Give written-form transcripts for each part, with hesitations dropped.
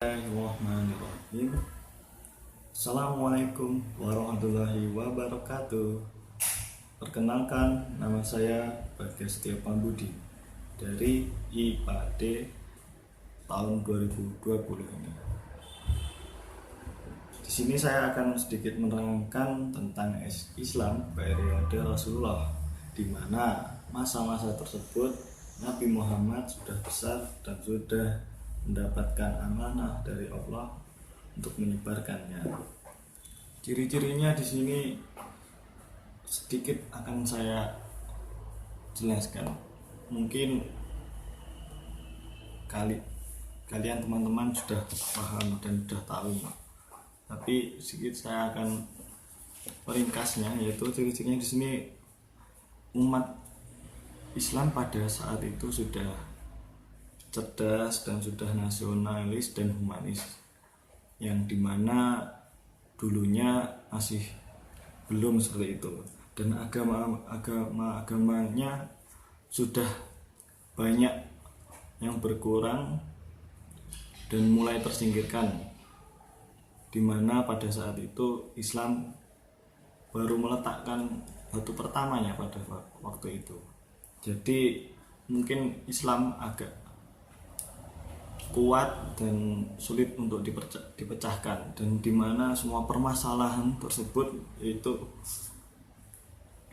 Bismillahirrahmanirrahim. Assalamualaikum warahmatullahi wabarakatuh. Perkenalkan, nama saya Bagas Setia Pambudi dari IPAD tahun 2020 ini. Di sini saya akan sedikit menerangkan tentang Islam periode Rasulullah, di mana masa-masa tersebut Nabi Muhammad sudah besar dan sudah mendapatkan amanah dari Allah untuk menyebarkannya. Ciri-cirinya di sini sedikit akan saya jelaskan. Mungkin kalian teman-teman sudah paham dan sudah tahu, tapi sedikit saya akan meringkasnya, yaitu ciri-cirinya di sini umat Islam pada saat itu sudah cerdas dan sudah nasionalis dan humanis, yang dimana dulunya masih belum seperti itu, dan agamanya sudah banyak yang berkurang dan mulai tersingkirkan, dimana pada saat itu Islam baru meletakkan batu pertamanya pada waktu itu. Jadi mungkin Islam agak kuat dan sulit untuk dipecahkan, dan dimana semua permasalahan tersebut itu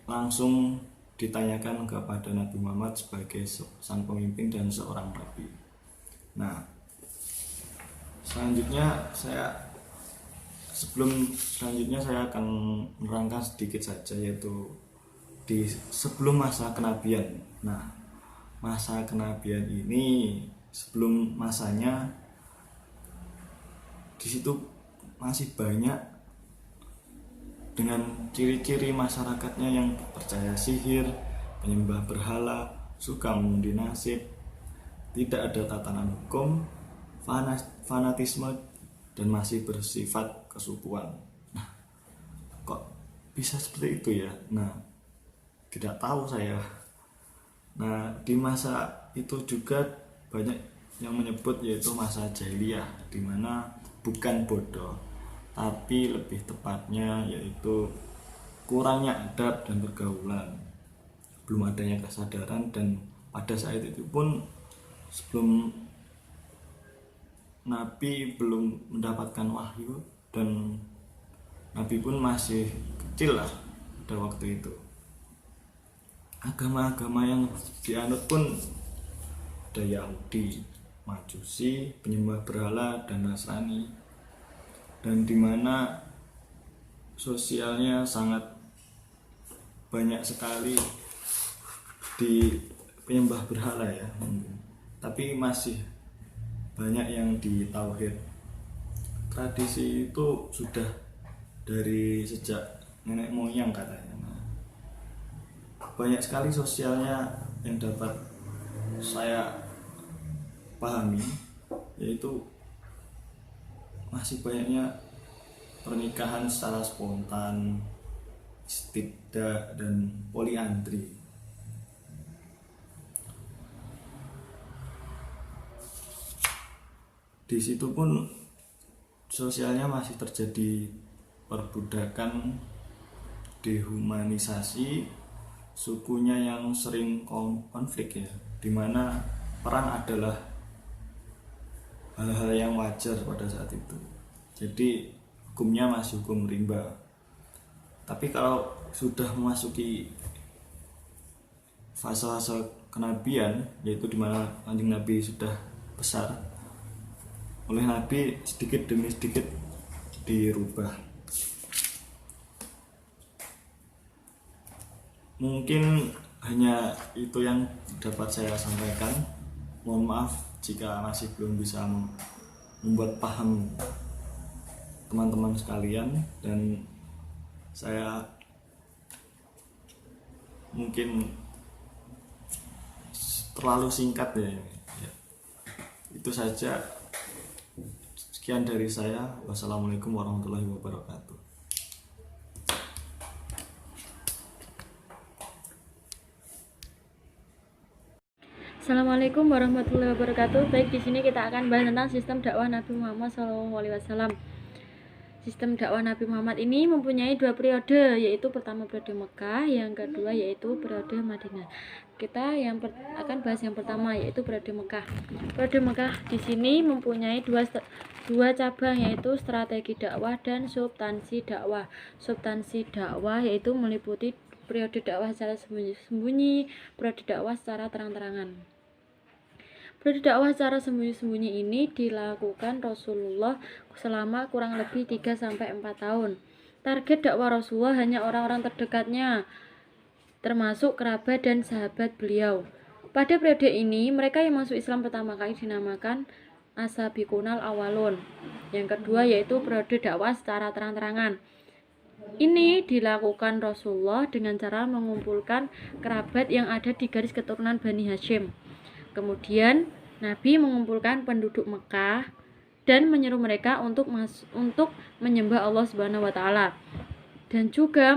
langsung ditanyakan kepada Nabi Muhammad sebagai sang pemimpin dan seorang nabi. Nah, selanjutnya saya akan menerangkan sedikit saja, yaitu di sebelum masa kenabian. Nah, masa kenabian ini, sebelum masanya, di situ masih banyak dengan ciri-ciri masyarakatnya yang percaya sihir, penyembah berhala, suka mengundi nasib, tidak ada tatanan hukum, fanatisme, dan masih bersifat kesukuan. Nah, kok bisa seperti itu ya? Nah, tidak tahu saya. Nah, di masa itu juga banyak yang menyebut yaitu masa jahiliyah, di mana bukan bodoh, tapi lebih tepatnya yaitu kurangnya adab dan pergaulan, belum adanya kesadaran, dan pada saat itu pun sebelum Nabi belum mendapatkan wahyu, dan Nabi pun masih kecil lah pada waktu itu. Agama-agama yang dianut pun ada Yahudi, Majusi, penyembah berhala, dan Nasrani, dan dimana sosialnya sangat banyak sekali di penyembah berhala ya, tapi masih banyak yang di tauhid. Tradisi itu sudah dari sejak nenek moyang katanya. Nah, banyak sekali sosialnya yang dapat saya pahami, yaitu masih banyaknya pernikahan secara spontan, istibda, dan poliandri. Di situ pun sosialnya masih terjadi perbudakan, dehumanisasi, sukunya yang sering konflik ya, dimana perang adalah hal-hal yang wajar pada saat itu. Jadi hukumnya masih hukum rimba. Tapi kalau sudah memasuki fase-fase kenabian, yaitu dimana Kanjeng Nabi sudah besar, oleh Nabi sedikit demi sedikit dirubah. Mungkin hanya itu yang dapat saya sampaikan. Mohon maaf jika masih belum bisa membuat paham teman-teman sekalian, dan saya mungkin terlalu singkat ya. Itu saja. Sekian dari saya. Wassalamualaikum warahmatullahi wabarakatuh. Assalamualaikum warahmatullahi wabarakatuh. Baik, di sini kita akan bahas tentang sistem dakwah Nabi Muhammad SAW. Sistem dakwah Nabi Muhammad ini mempunyai dua periode, yaitu pertama periode Mekah, yang kedua yaitu periode Madinah. Kita akan bahas yang pertama, yaitu periode Mekah. Periode Mekah di sini mempunyai dua cabang, yaitu strategi dakwah dan substansi dakwah. Substansi dakwah yaitu meliputi periode dakwah secara sembunyi-sembunyi, periode dakwah secara terang-terangan. Periode dakwah secara sembunyi-sembunyi ini dilakukan Rasulullah selama kurang lebih 3-4 tahun. Target dakwah Rasulullah hanya orang-orang terdekatnya, termasuk kerabat dan sahabat beliau. Pada periode ini, mereka yang masuk Islam pertama kali dinamakan As-Sabiqunal Awwalun. Yang kedua yaitu periode dakwah secara terang-terangan. Ini dilakukan Rasulullah dengan cara mengumpulkan kerabat yang ada di garis keturunan Bani Hashim. Kemudian Nabi mengumpulkan penduduk Mekah dan menyeru mereka untuk menyembah Allah Subhanahu wa taala. Dan juga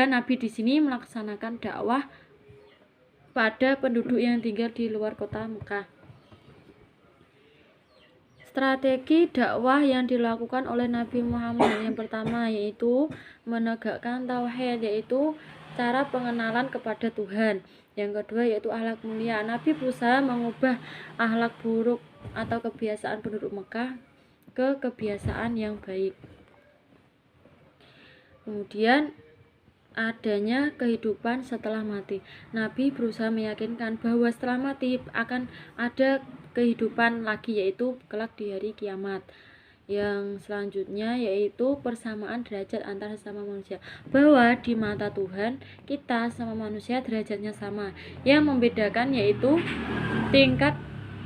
Nabi di sini melaksanakan dakwah pada penduduk yang tinggal di luar kota Mekah. Strategi dakwah yang dilakukan oleh Nabi Muhammad yang pertama yaitu menegakkan tauhid, yaitu cara pengenalan kepada Tuhan. Yang kedua yaitu akhlak mulia. Nabi berusaha mengubah akhlak buruk atau kebiasaan penduduk Mekah ke kebiasaan yang baik. Kemudian adanya kehidupan setelah mati. Nabi berusaha meyakinkan bahwa setelah mati akan ada kehidupan lagi, yaitu kelak di hari kiamat. Yang selanjutnya yaitu persamaan derajat antar sesama manusia, bahwa di mata Tuhan kita sama manusia derajatnya sama. Yang membedakan yaitu tingkat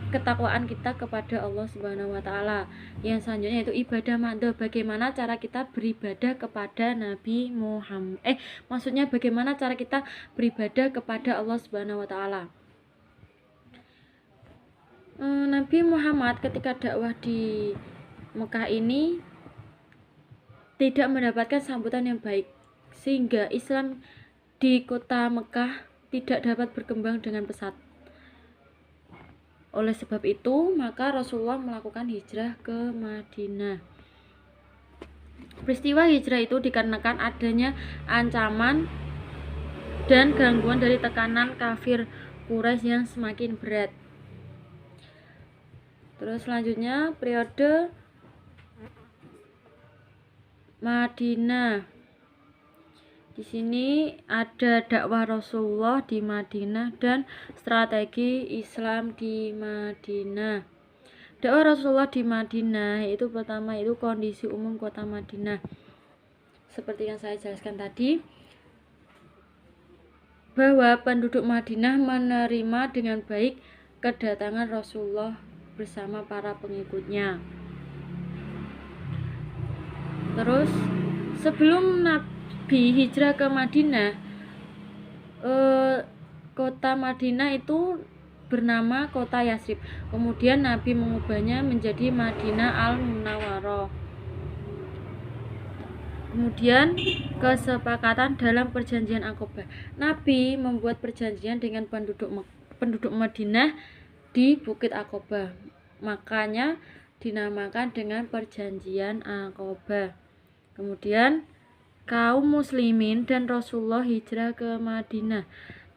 ketakwaan kita kepada Allah Subhanahu wa taala. Yang selanjutnya yaitu ibadah mandor, bagaimana cara kita beribadah kepada Nabi Muhammad. Maksudnya bagaimana cara kita beribadah kepada Allah Subhanahu wa taala. Nabi Muhammad ketika dakwah di Mekah ini tidak mendapatkan sambutan yang baik, sehingga Islam di kota Mekah tidak dapat berkembang dengan pesat. Oleh sebab itu, maka Rasulullah melakukan hijrah ke Madinah. Peristiwa hijrah itu dikarenakan adanya ancaman dan gangguan dari tekanan kafir Quraisy yang semakin berat. Terus selanjutnya periode Madinah. Di sini ada dakwah Rasulullah di Madinah dan strategi Islam di Madinah. Dakwah Rasulullah di Madinah itu pertama itu kondisi umum kota Madinah. Seperti yang saya jelaskan tadi, bahwa penduduk Madinah menerima dengan baik kedatangan Rasulullah bersama para pengikutnya. Terus sebelum Nabi hijrah ke Madinah, kota Madinah itu bernama kota Yasrib. Kemudian Nabi mengubahnya menjadi Madinah Al-Munawwarah. Kemudian kesepakatan dalam perjanjian Aqabah. Nabi membuat perjanjian dengan penduduk Madinah di Bukit Aqabah. Makanya dinamakan dengan perjanjian Aqabah. Kemudian kaum muslimin dan Rasulullah hijrah ke Madinah.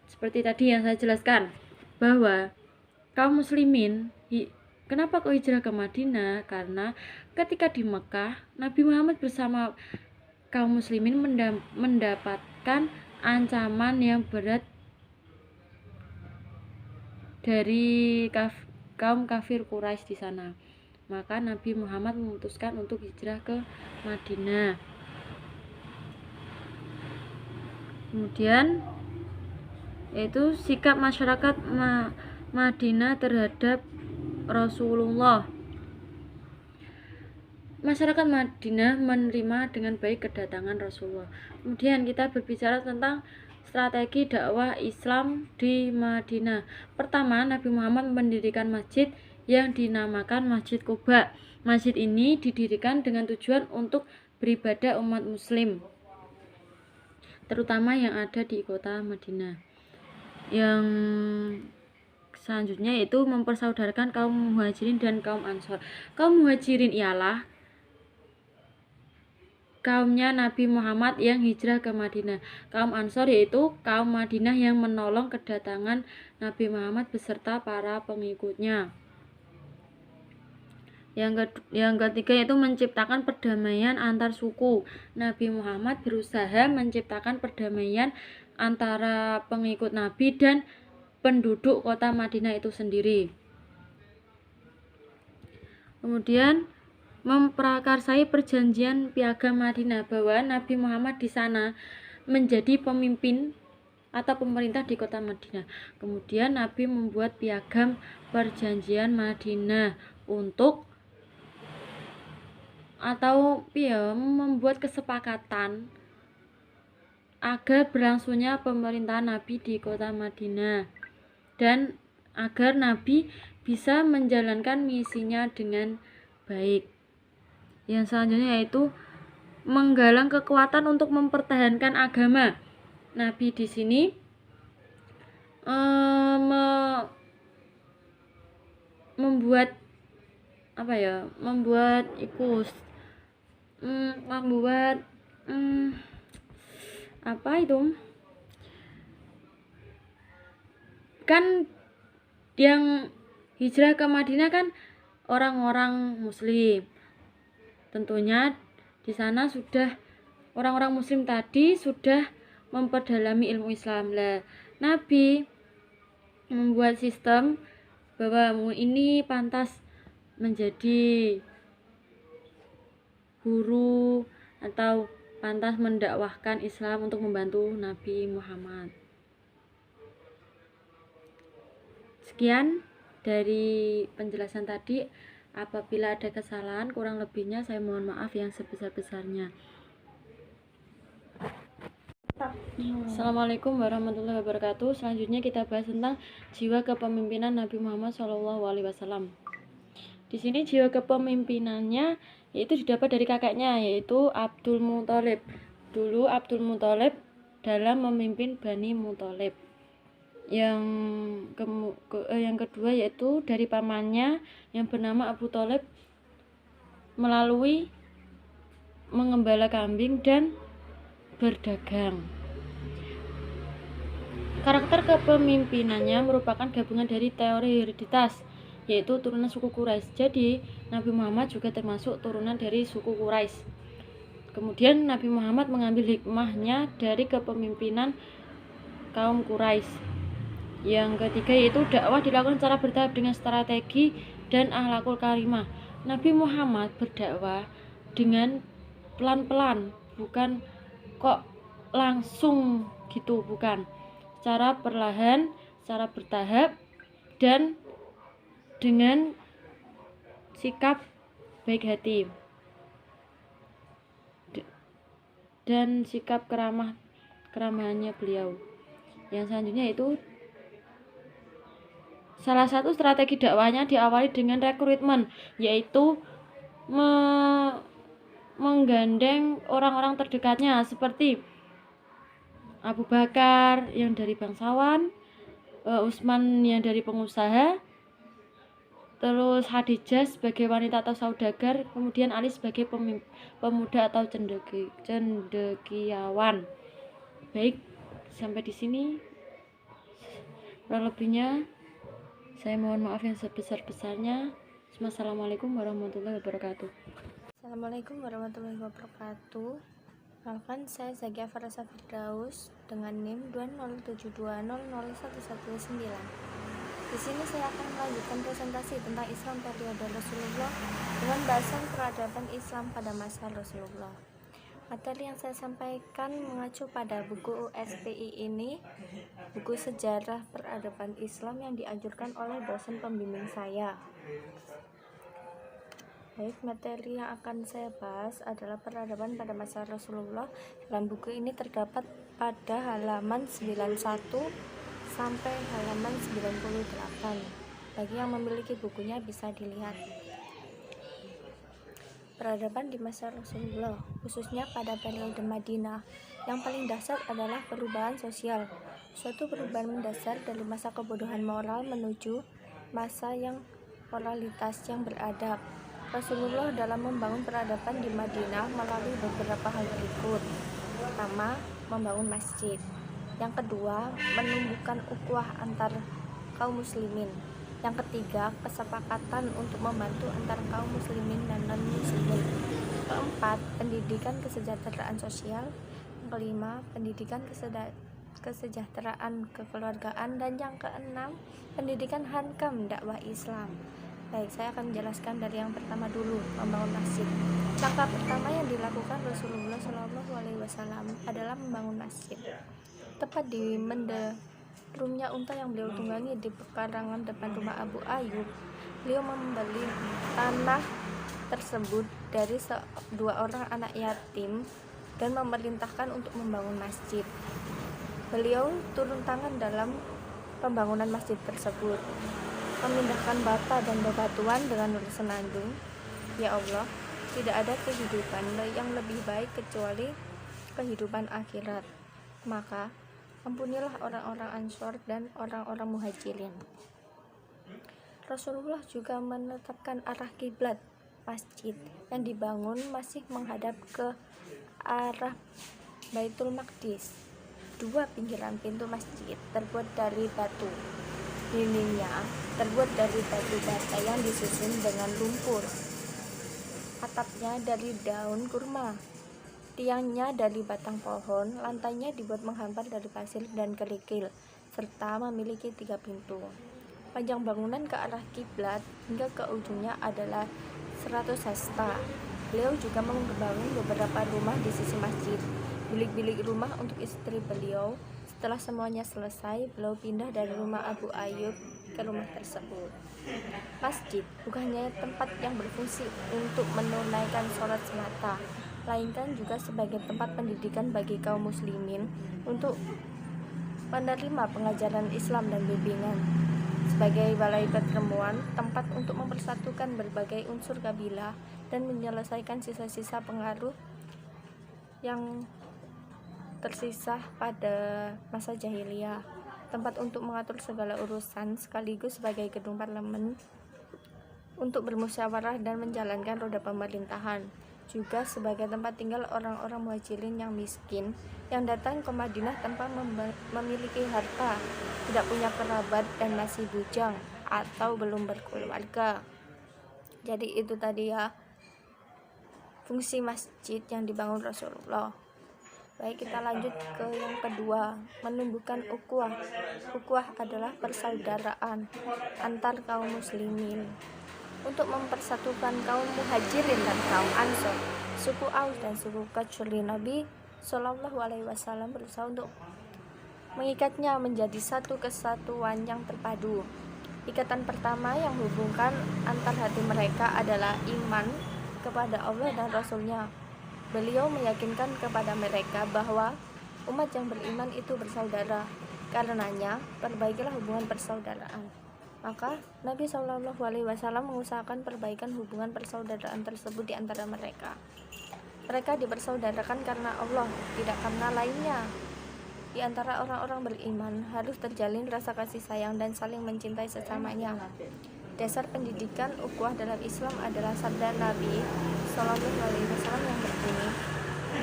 Seperti tadi yang saya jelaskan, bahwa kaum muslimin kenapa kok hijrah ke Madinah? Karena ketika di Mekah, Nabi Muhammad bersama kaum muslimin mendapatkan ancaman yang berat dari kaum kafir Quraisy di sana. Maka Nabi Muhammad memutuskan untuk hijrah ke Madinah. Kemudian yaitu sikap masyarakat Madinah terhadap Rasulullah. Masyarakat Madinah menerima dengan baik kedatangan Rasulullah. Kemudian kita berbicara tentang strategi dakwah Islam di Madinah. Pertama, Nabi Muhammad mendirikan masjid yang dinamakan Masjid Quba. Masjid ini didirikan dengan tujuan untuk beribadah umat muslim, terutama yang ada di kota Madinah. yang selanjutnya yaitu mempersaudarkan kaum muhajirin dan kaum ansor. Kaum muhajirin ialah kaumnya Nabi Muhammad yang hijrah ke Madinah. Kaum ansor yaitu kaum Madinah yang menolong kedatangan Nabi Muhammad beserta para pengikutnya. Yang ketiga yaitu menciptakan perdamaian antar suku. Nabi Muhammad berusaha menciptakan perdamaian antara pengikut Nabi dan penduduk kota Madinah itu sendiri. Kemudian memprakarsai perjanjian Piagam Madinah bahwa Nabi Muhammad di sana menjadi pemimpin atau pemerintah di kota Madinah. Kemudian Nabi membuat Piagam Perjanjian Madinah untuk membuat kesepakatan agar berlangsungnya pemerintahan Nabi di kota Madinah dan agar Nabi bisa menjalankan misinya dengan baik. Yang selanjutnya yaitu menggalang kekuatan untuk mempertahankan agama. Nabi di sini membuat kan yang hijrah ke Madinah kan orang-orang muslim. Tentunya di sana sudah orang-orang muslim tadi sudah memperdalami ilmu Islam. Nabi membuat sistem bahwa ini pantas menjadi guru atau pantas mendakwahkan Islam untuk membantu Nabi Muhammad. Sekian dari penjelasan tadi. Apabila ada kesalahan, kurang lebihnya saya mohon maaf yang sebesar-besarnya. Assalamualaikum warahmatullahi wabarakatuh. Selanjutnya kita bahas tentang jiwa kepemimpinan Nabi Muhammad SAW. Di sini jiwa kepemimpinannya yaitu didapat dari kakeknya, yaitu Abdul Muthalib. Dulu Abdul Muthalib dalam memimpin Bani Muthalib. Yang kedua yaitu dari pamannya yang bernama Abu Thalib melalui mengembala kambing dan berdagang. Karakter kepemimpinannya merupakan gabungan dari teori hereditas, yaitu turunan suku Quraisy. Jadi Nabi Muhammad juga termasuk turunan dari suku Quraisy. Kemudian Nabi Muhammad mengambil hikmahnya dari kepemimpinan kaum Quraisy. Yang ketiga yaitu dakwah dilakukan secara bertahap dengan strategi dan akhlakul karimah. Nabi Muhammad berdakwah dengan pelan-pelan, bukan kok langsung gitu, bukan. Secara perlahan, secara bertahap, dan dengan sikap baik hati dan sikap keramahannya beliau. Yang selanjutnya itu salah satu strategi dakwahnya diawali dengan rekrutmen, yaitu menggandeng orang-orang terdekatnya seperti Abu Bakar yang dari bangsawan, Utsman yang dari pengusaha, terus Khadijah sebagai wanita atau saudagar, kemudian Ali sebagai pemuda atau cendekiawan. Baik, sampai di sini. Kurang lebihnya saya mohon maaf yang sebesar-besarnya. Wassalamualaikum warahmatullahi wabarakatuh. Assalamualaikum warahmatullahi wabarakatuh. Perkenalkan, saya Zakia Farasa Firdaus dengan NIM 207200119. Di sini saya akan melanjutkan presentasi tentang Islam periode Rasulullah dengan bahasan peradaban Islam pada masa Rasulullah. Materi yang saya sampaikan mengacu pada buku USPI ini, buku Sejarah Peradaban Islam yang dianjurkan oleh dosen pembimbing saya. Baik, materi yang akan saya bahas adalah peradaban pada masa Rasulullah. Dalam buku ini terdapat pada halaman 91 sampai halaman 98. Bagi yang memiliki bukunya bisa dilihat. Peradaban di masa Rasulullah, khususnya pada periode Madinah, yang paling dahsyat adalah perubahan sosial. suatu perubahan mendasar dari masa kebodohan moral menuju masa yang moralitas yang beradab. Rasulullah dalam membangun peradaban di Madinah melalui beberapa hal berikut. Pertama, membangun masjid. Yang kedua, menumbuhkan ukhuwah antar kaum muslimin. Yang ketiga, kesepakatan untuk membantu antara kaum muslimin dan non-muslimin. Keempat, pendidikan kesejahteraan sosial. Yang kelima, pendidikan kesejahteraan kekeluargaan. Dan yang keenam, pendidikan hankam dakwah Islam. Baik, saya akan menjelaskan dari yang pertama dulu, membangun masjid. Langkah pertama yang dilakukan Rasulullah SAW adalah membangun masjid. Tepat di rumahnya unta yang beliau tunggangi di pekarangan depan rumah Abu Ayyub, beliau membeli tanah tersebut dari dua orang anak yatim dan memerintahkan untuk membangun masjid. Beliau turun tangan dalam pembangunan masjid tersebut, memindahkan bata dan bebatuan dengan bersenandung. Ya Allah, tidak ada kehidupan yang lebih baik kecuali kehidupan akhirat. Maka ampunilah orang-orang Ansor dan orang-orang Muhajirin. Rasulullah juga menetapkan arah kiblat masjid yang dibangun masih menghadap ke arah Baitul Maqdis. Dua pinggiran pintu masjid terbuat dari batu. Dindingnya terbuat dari batu bata yang disusun dengan lumpur. Atapnya dari daun kurma. Tiangnya dari batang pohon, lantainya dibuat menghampar dari pasir dan kerikil, serta memiliki 3 pintu. Panjang bangunan ke arah kiblat hingga ke ujungnya adalah 100 hasta. Beliau juga membangun beberapa rumah di sisi masjid, bilik-bilik rumah untuk istri beliau. Setelah semuanya selesai, beliau pindah dari rumah Abu Ayyub ke rumah tersebut. Masjid bukan hanya tempat yang berfungsi untuk menunaikan sholat semata, melainkan juga sebagai tempat pendidikan bagi kaum muslimin untuk menerima pengajaran Islam dan bimbingan. Sebagai balai pertemuan, tempat untuk mempersatukan berbagai unsur kabilah dan menyelesaikan sisa-sisa pengaruh yang tersisa pada masa jahiliyah. Tempat untuk mengatur segala urusan, sekaligus sebagai gedung parlemen untuk bermusyawarah dan menjalankan roda pemerintahan. Juga sebagai tempat tinggal orang-orang muhajirin yang miskin yang datang ke Madinah tanpa memiliki harta, tidak punya kerabat dan masih bujang atau belum berkeluarga. Jadi itu tadi ya fungsi masjid yang dibangun Rasulullah. Baik, kita lanjut ke yang kedua, menumbuhkan ukhuwah. Ukhuwah adalah persaudaraan antar kaum muslimin. Untuk mempersatukan kaum muhajirin dan kaum ansor, suku Aus dan suku Kacuri, Nabi Shallallahu Alaihi Wasallam berusaha untuk mengikatnya menjadi satu kesatuan yang terpadu. Ikatan pertama yang hubungkan antar hati mereka adalah iman kepada Allah dan Rasul-Nya. Beliau meyakinkan kepada mereka bahwa umat yang beriman itu bersaudara. Karenanya, perbaikilah hubungan persaudaraan. Maka Nabi Shallallahu Alaihi Wasallam mengusahakan perbaikan hubungan persaudaraan tersebut di antara mereka. Mereka dipersaudarakan karena Allah, tidak karena lainnya. Di antara orang-orang beriman harus terjalin rasa kasih sayang dan saling mencintai sesamanya. Dasar pendidikan ukhuwah dalam Islam adalah sabda Nabi Shallallahu Alaihi Wasallam yang berbunyi,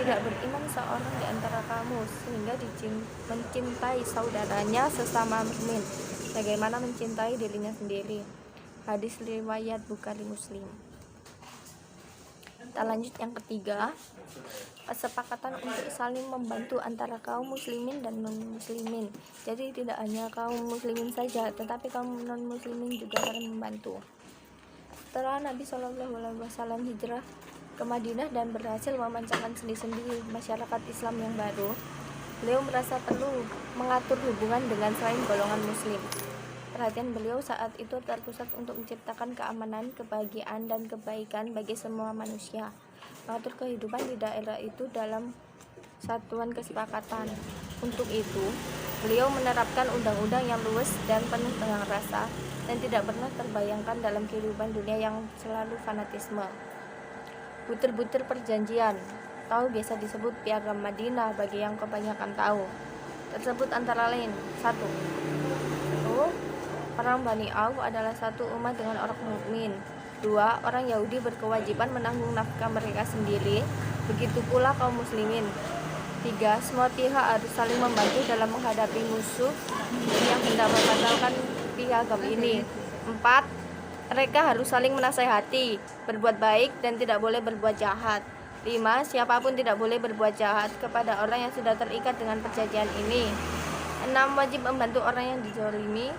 tidak beriman seorang di antara kamu sehingga mencintai saudaranya sesama mukmin bagaimana mencintai dirinya sendiri. Hadis riwayat Bukhari Muslim. Kita lanjut yang ketiga, kesepakatan untuk saling membantu antara kaum muslimin dan non muslimin. Jadi tidak hanya kaum muslimin saja, tetapi kaum non muslimin juga harus membantu. Setelah Nabi Shallallahu Alaihi Wasallam hijrah ke Madinah dan berhasil memancarkan sendi-sendi masyarakat Islam yang baru, beliau merasa perlu mengatur hubungan dengan selain golongan muslim. Perhatian beliau saat itu terpusat untuk menciptakan keamanan, kebahagiaan, dan kebaikan bagi semua manusia. Mengatur kehidupan di daerah itu dalam satuan kesepakatan. Untuk itu, beliau menerapkan undang-undang yang luwes dan penuh dengan rasa dan tidak pernah terbayangkan dalam kehidupan dunia yang selalu fanatisme. Butir-butir perjanjian, tahu biasa disebut piagam Madinah bagi yang kebanyakan tahu. tersebut antara lain: 1. Orang Bani Auf adalah satu umat dengan orang mukmin. 2. Orang Yahudi berkewajiban menanggung nafkah mereka sendiri, begitu pula kaum muslimin. 3. Semua pihak harus saling membantu dalam menghadapi musuh yang hendak membatalkan piagam ini. 4. Mereka harus saling menasehati, berbuat baik dan tidak boleh berbuat jahat. 5. Siapapun tidak boleh berbuat jahat kepada orang yang sudah terikat dengan perjanjian ini. 6. Wajib membantu orang yang dizalimi.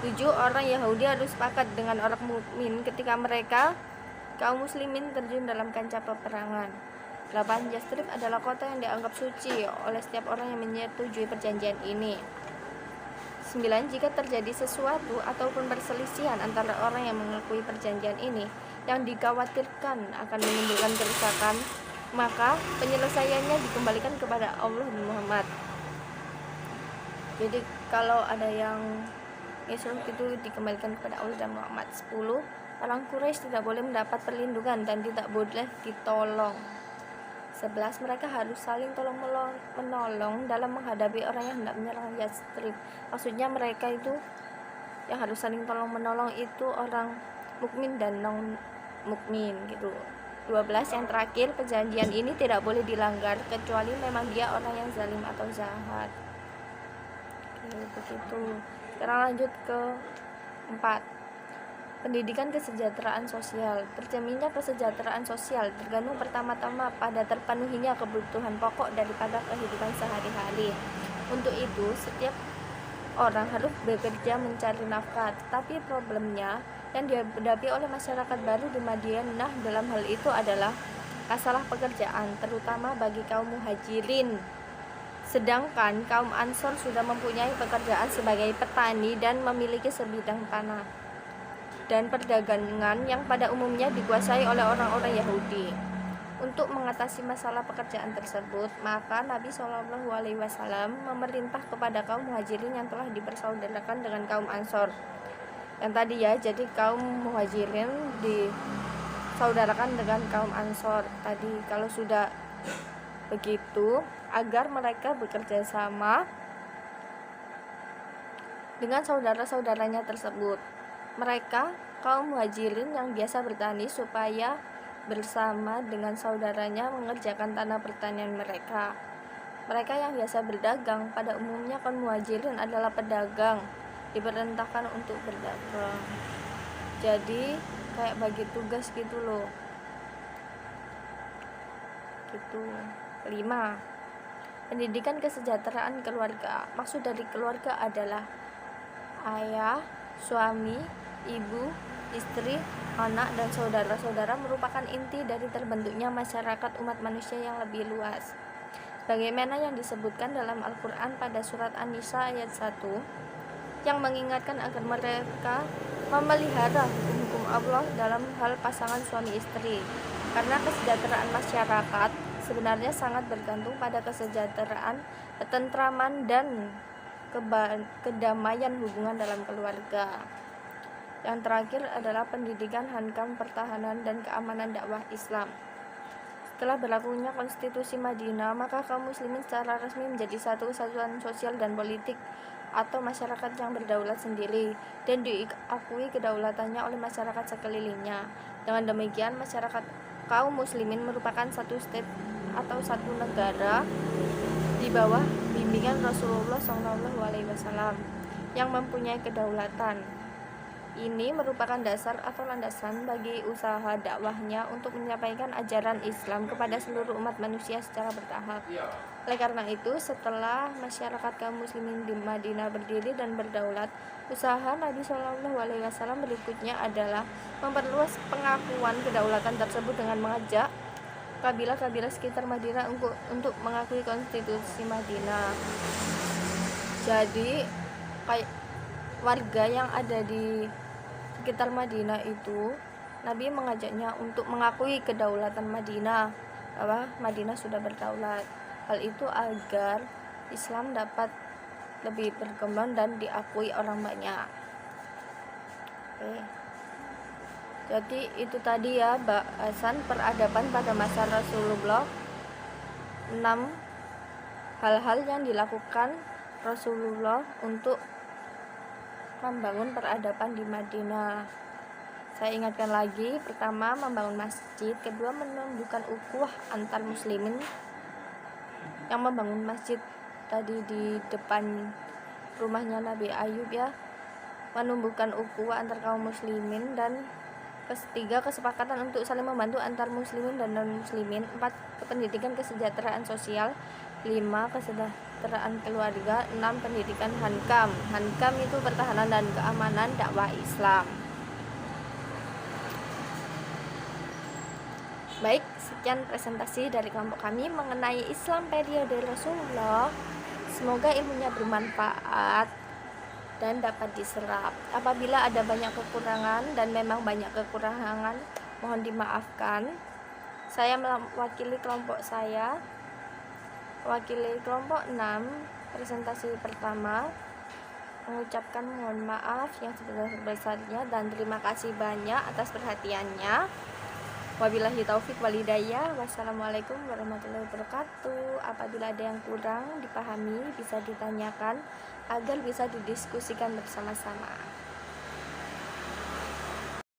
7. Orang Yahudi harus sepakat dengan orang mukmin ketika mereka kaum muslimin terjun dalam kancah peperangan. 8. Yastrib adalah kota yang dianggap suci oleh setiap orang yang menyetujui perjanjian ini. 9. Jika terjadi sesuatu ataupun perselisihan antara orang yang mengakui perjanjian ini yang dikhawatirkan akan menimbulkan kerusakan, maka penyelesaiannya dikembalikan kepada Allah dan Muhammad. Jadi kalau ada yang Islam itu dikembalikan kepada Allah dan Muhammad. 10. Orang Quraisy tidak boleh mendapat perlindungan dan tidak boleh ditolong. 11. Mereka harus saling tolong-menolong dalam menghadapi orang yang hendak menyerang Yastrib. Maksudnya mereka itu yang harus saling tolong-menolong itu orang mukmin dan non-mukmin gitu. 12. Yang terakhir, perjanjian ini tidak boleh dilanggar kecuali memang dia orang yang zalim atau jahat. Oke, begitu. Sekarang lanjut ke 4. Pendidikan kesejahteraan sosial. Terjaminnya kesejahteraan sosial tergantung pertama-tama pada terpenuhinya kebutuhan pokok daripada kehidupan sehari-hari. Untuk itu, setiap orang harus bekerja mencari nafkah. Tetapi problemnya yang dihadapi oleh masyarakat baru di Madinah dalam hal itu adalah masalah pekerjaan, terutama bagi kaum muhajirin. Sedangkan kaum Ansor sudah mempunyai pekerjaan sebagai petani dan memiliki sebidang tanah dan perdagangan yang pada umumnya dikuasai oleh orang-orang Yahudi. Untuk mengatasi masalah pekerjaan tersebut, maka Nabi SAW memerintah kepada kaum muhajirin yang telah dipersaudarakan dengan kaum Ansor. Yang tadi ya, jadi kaum muhajirin disaudarakan dengan kaum Ansor. Tadi kalau sudah begitu, agar mereka bekerja sama dengan saudara-saudaranya tersebut. Mereka, kaum muhajirin yang biasa bertani, supaya bersama dengan saudaranya mengerjakan tanah pertanian mereka. Mereka yang biasa berdagang, pada umumnya kaum muhajirin adalah pedagang, diperintahkan untuk berdagang. Jadi kayak bagi tugas gitu loh. Gitu. 5. Pendidikan kesejahteraan keluarga. Maksud dari keluarga adalah ayah, suami, ibu, istri, anak, dan saudara-saudara merupakan inti dari terbentuknya masyarakat umat manusia yang lebih luas. Bagaimana yang disebutkan dalam Al-Quran pada surat An-Nisa ayat 1 yang mengingatkan agar mereka memelihara hukum Allah dalam hal pasangan suami istri. Karena kesejahteraan masyarakat sebenarnya sangat bergantung pada kesejahteraan, ketentraman, dan kedamaian hubungan dalam keluarga. Yang terakhir adalah pendidikan hankam pertahanan dan keamanan dakwah Islam. Setelah berlakunya konstitusi Madinah, maka kaum muslimin secara resmi menjadi satu kesatuan sosial dan politik atau masyarakat yang berdaulat sendiri dan diakui kedaulatannya oleh masyarakat sekelilingnya. Dengan demikian, masyarakat kaum muslimin merupakan satu state atau satu negara di bawah bimbingan Rasulullah SAW yang mempunyai kedaulatan. Ini merupakan dasar atau landasan bagi usaha dakwahnya untuk menyampaikan ajaran Islam kepada seluruh umat manusia secara bertahap. Oleh karena itu, setelah masyarakat kaum muslimin di Madinah berdiri dan berdaulat, usaha Nabi SAW berikutnya adalah memperluas pengakuan kedaulatan tersebut dengan mengajak kabilah-kabilah sekitar Madinah untuk mengakui konstitusi Madinah. Jadi kayak warga yang ada di sekitar Madinah itu, Nabi mengajaknya untuk mengakui kedaulatan Madinah, bahwa Madinah sudah berdaulat. Hal itu agar Islam dapat lebih berkembang dan diakui orang banyak. Oke. Jadi itu tadi ya bahasan peradaban pada masa Rasulullah. 6 hal-hal yang dilakukan Rasulullah untuk membangun peradaban di Madinah. Saya ingatkan lagi, pertama membangun masjid, kedua menumbuhkan ukhuwah antar muslimin. Yang membangun masjid tadi di depan rumahnya Nabi Ayub ya, menumbuhkan ukhuwah antar kaum muslimin. Dan ketiga, kesepakatan untuk saling membantu antar muslimin dan non muslimin. 4, pendidikan kesejahteraan sosial. 5, kesejahteraan keluarga. 6, pendidikan Hankam. Hankam itu pertahanan dan keamanan dakwah Islam. Baik, sekian presentasi dari kelompok kami mengenai Islam periode Rasulullah. Semoga ilmunya bermanfaat dan dapat diserap. Apabila ada banyak kekurangan, dan memang banyak kekurangan, mohon dimaafkan. Saya mewakili kelompok saya, wakili kelompok 6, presentasi pertama, mengucapkan mohon maaf yang sebesar-besarnya dan terima kasih banyak atas perhatiannya. Wabillahi taufik walhidayah. Wassalamualaikum warahmatullahi wabarakatuh. Apabila ada yang kurang dipahami bisa ditanyakan agar bisa didiskusikan bersama-sama.